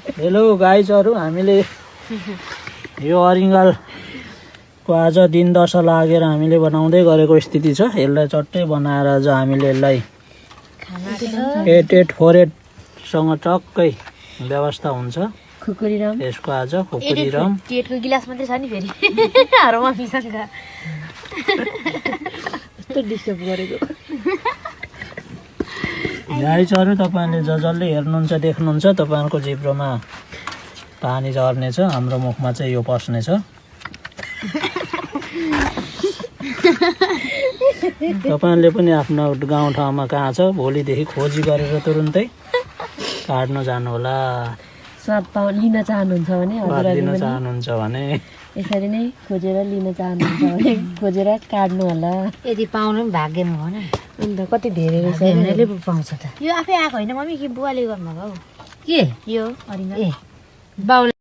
Hello गाइजहरू, हामीले यो अरिङ्गालको आज दिन दशा लागेर हामीले बनाउँदै गरेको स्थिति छ। यसलाई चट्टै बनाएर आज हामीले यसलाई 8848सँग टक्कै व्यवस्था हुन्छ। खुकुरीराम यसको आज खुकुरीराम टेटको गिलास मात्रै छ नि फेरि हारमा पिसँग कस्तो डिस्टर्ब गरेको। गाइजहरू, तपाईँले जसले हेर्नुहुन्छ देख्नुहुन्छ तपाईँहरूको जिब्रोमा पानी झर्नेछ, हाम्रो मुखमा चाहिँ यो पस्नेछ। तपाईँले पनि आफ्नो गाउँठाउँमा कहाँ छ भोलिदेखि खोजी गरेर तुरुन्तै काट्न जानुहोला। स्वाद लिन चाहनुहुन्छ भने लिन चाहनुहुन्छ भने यसरी नै खोजेर लिन चाहनुहुन्छ भने खोजेर काट्नु होला। यदि पाउनु पनि भाग्यम हो न। अन्त कति धेरै रहेछ भाग्यमले पो पाउँछ त। यो आफै आएको होइन मम्मी, कि बुवाले गर्नुभएको हो के यो अरिङ्गा? ए बाउ